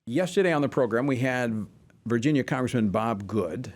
Yesterday on the program, we had Virginia Congressman Bob Good,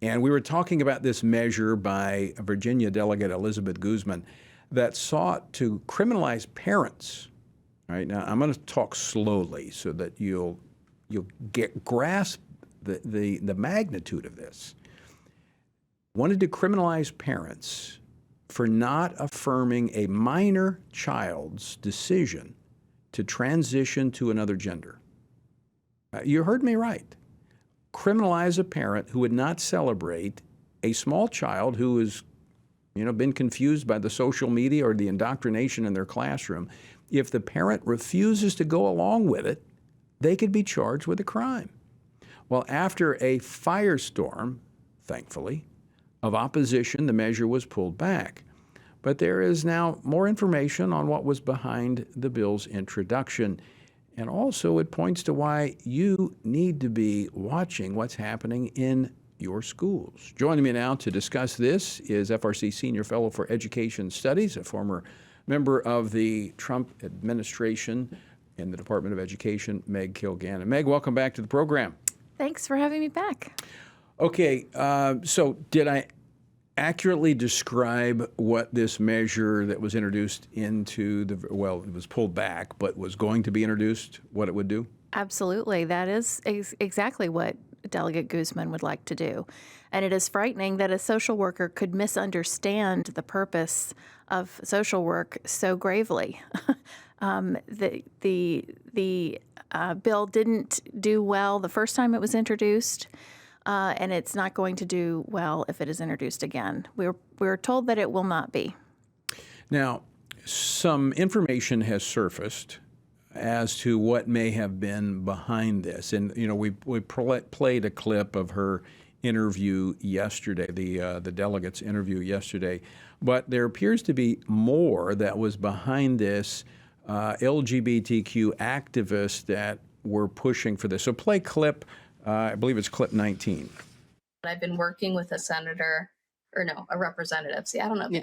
and we were talking about this measure by Virginia Delegate Elizabeth Guzman that sought to criminalize parents. All right, now I'm going to talk slowly so that you'll grasp the magnitude of this. Wanted to criminalize parents for not affirming a minor child's decision to transition to another gender. You heard me right. Criminalize a parent who would not celebrate a small child who has, been confused by the social media or the indoctrination in their classroom. If the parent refuses to go along with it, they could be charged with a crime. Well, after a firestorm, thankfully, of opposition, the measure was pulled back. But there is now more information on what was behind the bill's introduction. And also, it points to why you need to be watching what's happening in your schools. Joining me now to discuss this is FRC Senior Fellow for Education Studies, a former member of the Trump administration in the Department of Education, Meg Kilgannon. Meg, welcome back to the program. Thanks for having me back. Okay, so did I accurately describe what this measure that was introduced into it was pulled back, but was going to be introduced, what it would do? Absolutely. That is exactly what Delegate Guzman would like to do. And it is frightening that a social worker could misunderstand the purpose of social work so gravely. The bill didn't do well the first time it was introduced. And it's not going to do well if it is introduced again. We're told that it will not be. Now, some information has surfaced as to what may have been behind this. And, we played a clip of her interview yesterday, the delegate's interview yesterday. But there appears to be more that was behind this, LGBTQ activists that were pushing for this. So play clip. I believe it's clip 19. I've been working with a representative. See, I don't know.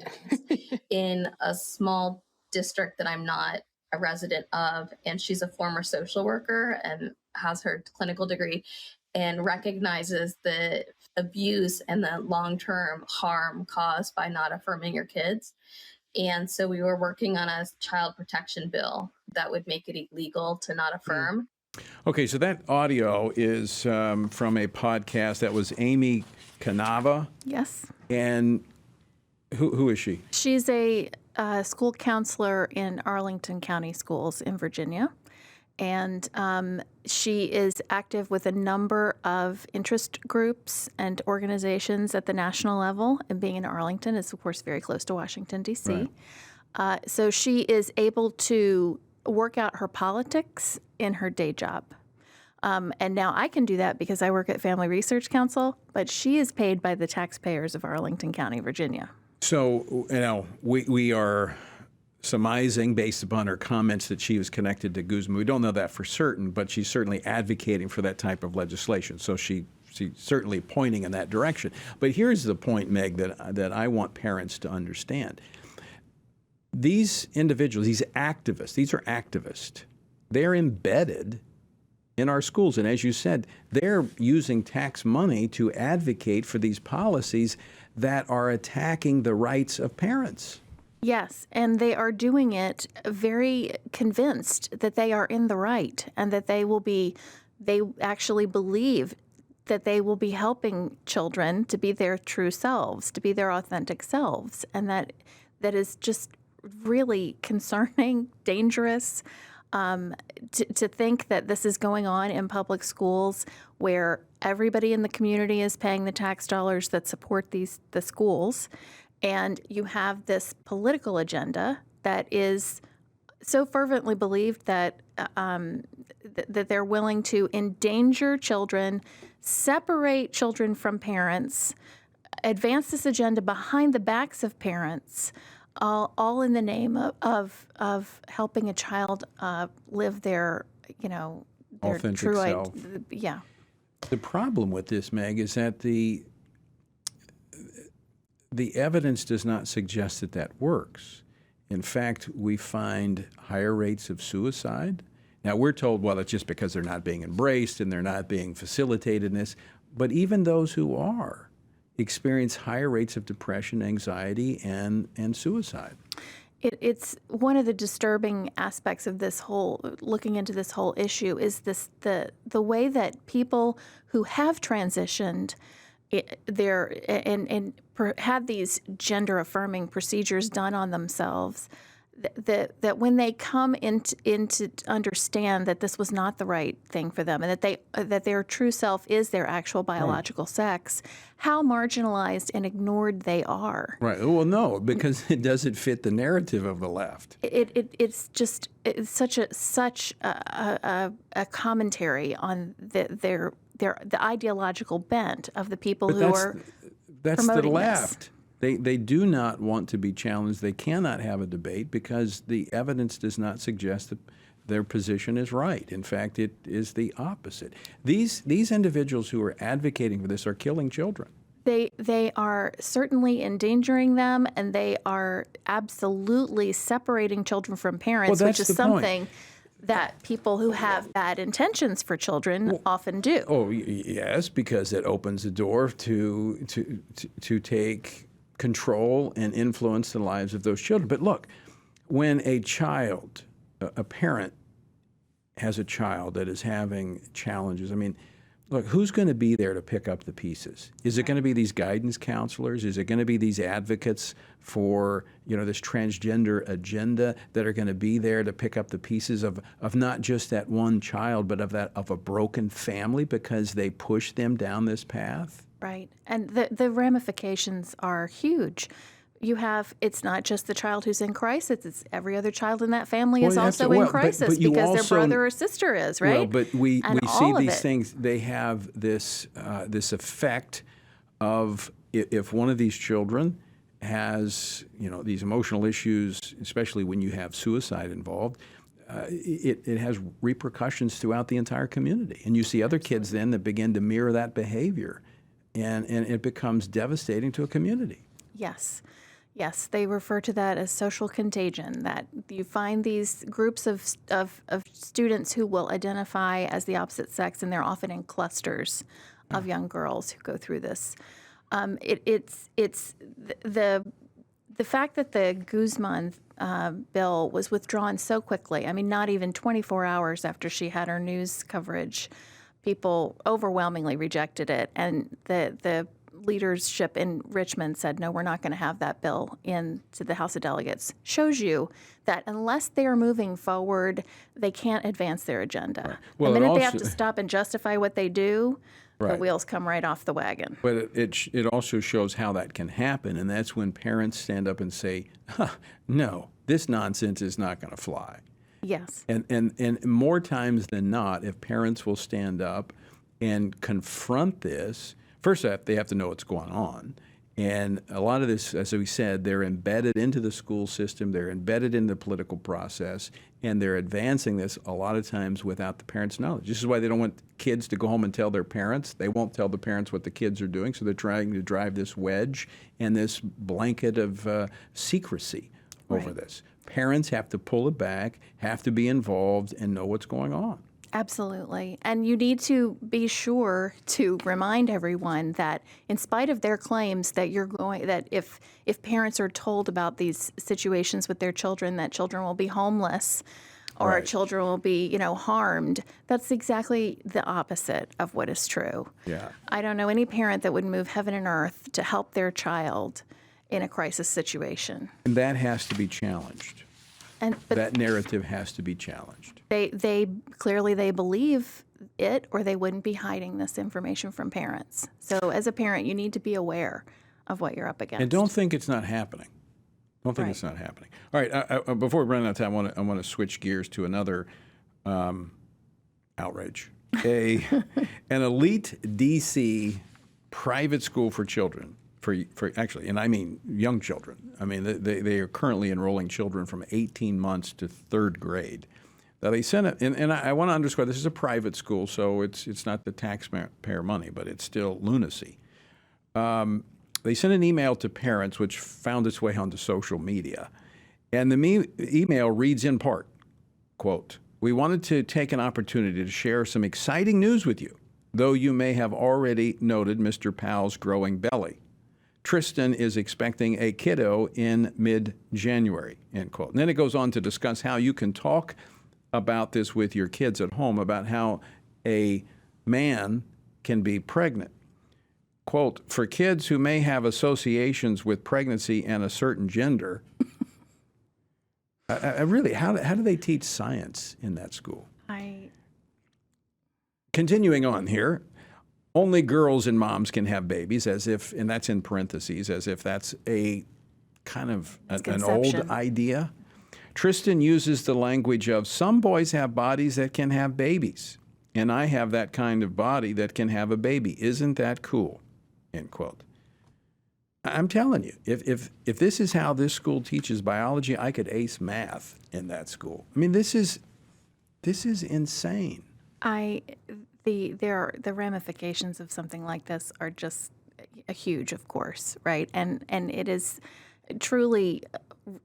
In a small district that I'm not a resident of, and she's a former social worker and has her clinical degree and recognizes the abuse and the long-term harm caused by not affirming your kids. And so we were working on a child protection bill that would make it illegal to not affirm. Okay, so that audio is from a podcast that was Amy Canava. Yes. And who is she? She's a school counselor in Arlington County Schools in Virginia. And she is active with a number of interest groups and organizations at the national level. And being in Arlington is, of course, very close to Washington, D.C. Right. So she is able to work out her politics in her day job. And now I can do that because I work at Family Research Council, but she is paid by the taxpayers of Arlington County, Virginia. So, we are surmising based upon her comments that she was connected to Guzman. We don't know that for certain, but she's certainly advocating for that type of legislation. So she's certainly pointing in that direction. But here's the point, Meg, that I want parents to understand. These individuals, these are activists. They're embedded in our schools. And as you said, they're using tax money to advocate for these policies that are attacking the rights of parents. Yes, and they are doing it very convinced that they are in the right and that they actually believe that they will be helping children to be their true selves, to be their authentic selves. And that is just really concerning, dangerous, to think that this is going on in public schools where everybody in the community is paying the tax dollars that support the schools. And you have this political agenda that is so fervently believed that that they're willing to endanger children, separate children from parents, advance this agenda behind the backs of parents, all in the name of helping a child live their authentic true self. Yeah. The problem with this, Meg, is that the evidence does not suggest that works. In fact, we find higher rates of suicide. Now, we're told, well, it's just because they're not being embraced and they're not being facilitated in this. But even those who are experience higher rates of depression, anxiety, and suicide. It's one of the disturbing aspects of this whole, looking into this whole issue, is the way that people who have transitioned had these gender affirming procedures done on themselves, that when they come into understand that this was not the right thing for them, and that their true self is their actual biological sex, how marginalized and ignored they are. Right. Well, no, because it doesn't fit the narrative of the left. It's such a commentary on the ideological bent of the people who are that's the promoting left. this. They do not want to be challenged. They cannot have a debate because the evidence does not suggest that their position is right. In fact, it is the opposite. These individuals who are advocating for this are killing children. They are certainly endangering them, and they are absolutely separating children from parents, Well, which that's is the point. something that people who have bad intentions for children often do. Oh, yes, because it opens the door to take control and influence the lives of those children. But look, when a parent has a child that is having challenges, I mean, look, who's going to be there to pick up the pieces? Is it going to be these guidance counselors? Is it going to be these advocates for, this transgender agenda that are going to be there to pick up the pieces of not just that one child, but of a broken family because they push them down this path? Right. And the ramifications are huge. It's not just the child who's in crisis, it's every other child in that family is also in crisis because their brother or sister is, right? Well, but we see these things, they have this effect of if one of these children has, these emotional issues, especially when you have suicide involved, it has repercussions throughout the entire community. And you see other kids then that begin to mirror that behavior. And it becomes devastating to a community. Yes. Yes, they refer to that as social contagion, that you find these groups of students who will identify as the opposite sex, and they're often in clusters of young girls who go through this. It's the fact that the Guzman bill was withdrawn so quickly, I mean, not even 24 hours after she had her news coverage, people overwhelmingly rejected it, and the leadership in Richmond said, no, we're not going to have that bill into the House of Delegates. Shows you that unless they are moving forward, they can't advance their agenda. Right. Well, the minute they have to stop and justify what they do, the wheels come right off the wagon. But it also shows how that can happen, and that's when parents stand up and say, no, this nonsense is not going to fly. Yes. And more times than not, if parents will stand up and confront this, first off, they have to know what's going on. And a lot of this, as we said, they're embedded into the school system, they're embedded in the political process, and they're advancing this a lot of times without the parents' knowledge. This is why they don't want kids to go home and tell their parents. They won't tell the parents what the kids are doing, so they're trying to drive this wedge and this blanket of secrecy over this. Parents have to pull it back, have to be involved, and know what's going on. Absolutely. And you need to be sure to remind everyone that in spite of their claims that if parents are told about these situations with their children, that children will be homeless or children will be, harmed, that's exactly the opposite of what is true. Yeah. I don't know any parent that would move heaven and earth to help their child in a crisis situation. And that has to be challenged. But that narrative has to be challenged. They clearly believe it, or they wouldn't be hiding this information from parents. So as a parent, you need to be aware of what you're up against. And don't think it's not happening. Don't think it's not happening. All right, before we run out of time, I want to switch gears to another outrage. An elite D.C. private school for children. For actually, and I mean young children. I mean, they are currently enrolling children from 18 months to third grade. Now they sent it, and I want to underscore this is a private school, so it's not the taxpayer money, but it's still lunacy. They sent an email to parents, which found its way onto social media, and the email reads in part, quote, we wanted to take an opportunity to share some exciting news with you, though you may have already noted Mr. Powell's growing belly. Tristan is expecting a kiddo in mid-January, end quote. And then it goes on to discuss how you can talk about this with your kids at home, about how a man can be pregnant. Quote, for kids who may have associations with pregnancy and a certain gender, really, how do they teach science in that school? Continuing on here, only girls and moms can have babies, as if, and that's in parentheses, as if that's a kind of an old idea. Tristan uses the language of some boys have bodies that can have babies, and I have that kind of body that can have a baby. Isn't that cool? End quote. I'm telling you, if this is how this school teaches biology, I could ace math in that school. I mean, this is insane. The ramifications of something like this are just huge, of course, right? And it is truly,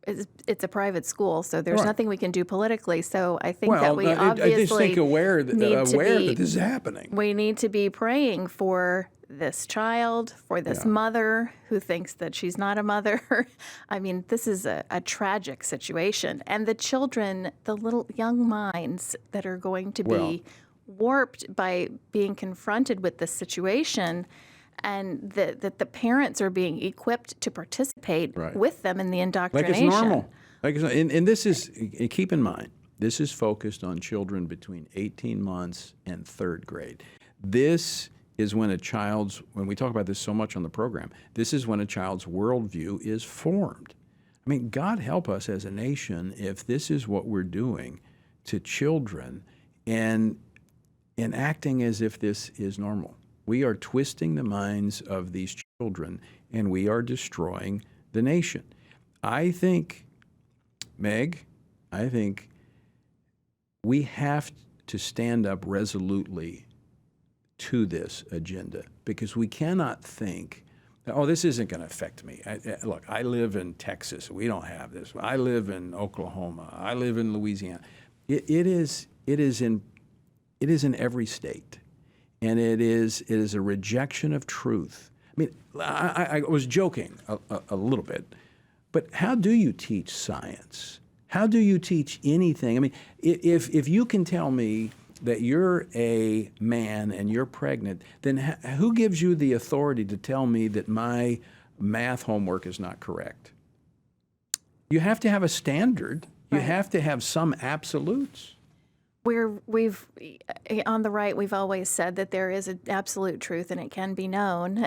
it's a private school, so there's nothing we can do politically. So I think that we obviously I just think aware that this is happening. We need to be praying for this child, for this mother who thinks that she's not a mother. I mean, this is a tragic situation. And the children, the little young minds that are going to be warped by being confronted with this situation, and that the parents are being equipped to participate with them in the indoctrination. Like it's normal. And this is, keep in mind, this is focused on children between 18 months and third grade. This is when when we talk about this so much on the program, this is when a child's worldview is formed. I mean, God help us as a nation if this is what we're doing to children and acting as if this is normal. We are twisting the minds of these children, and we are destroying the nation. I think, Meg, we have to stand up resolutely to this agenda, because we cannot think, oh, this isn't going to affect me. Look, I live in Texas. We don't have this. I live in Oklahoma. I live in Louisiana. It is in every state, and it is a rejection of truth. I mean, I was joking a little bit, but how do you teach science? How do you teach anything? I mean, if you can tell me that you're a man and you're pregnant, then who gives you the authority to tell me that my math homework is not correct? You have to have a standard. You have to have some absolutes. We've on the right, we've always said that there is an absolute truth and it can be known.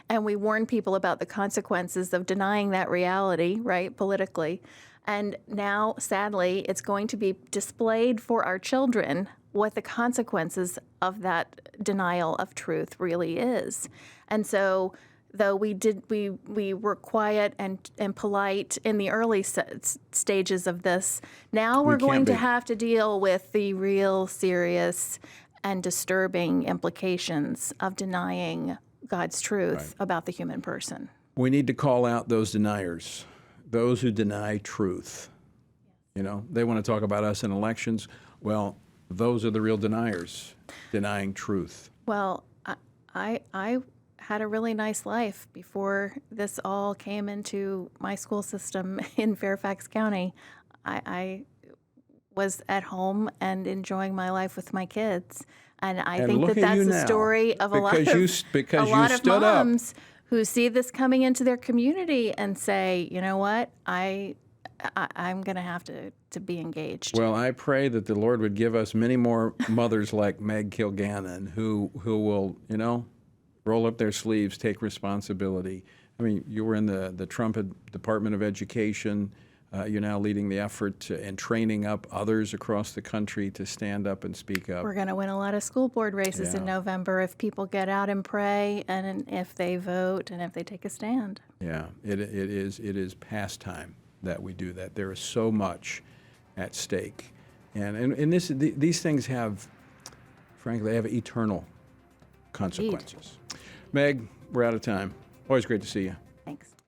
And we warn people about the consequences of denying that reality, right, politically. And now, sadly, it's going to be displayed for our children what the consequences of that denial of truth really is. And so, though we were quiet and polite in the early stages of this, now we're going to have to deal with the real serious and disturbing implications of denying God's truth about the human person. We need to call out those deniers, those who deny truth. You know, they want to talk about us in elections. Well, those are the real deniers, denying truth. Well, I had a really nice life before this all came into my school system in Fairfax County. I was at home and enjoying my life with my kids. And I think that that's the story of a lot of moms who see this coming into their community and say, you know what, I'm going to have to be engaged. Well, I pray that the Lord would give us many more mothers like Meg Kilgannon who will, roll up their sleeves, take responsibility. I mean, you were in the Trump Department of Education. You're now leading the effort and training up others across the country to stand up and speak up. We're going to win a lot of school board races in November if people get out and pray, and if they vote, and if they take a stand. Yeah, it is past time that we do that. There is so much at stake, and these things have, frankly, they have eternal consequences. Indeed. Meg, we're out of time. Always great to see you. Thanks.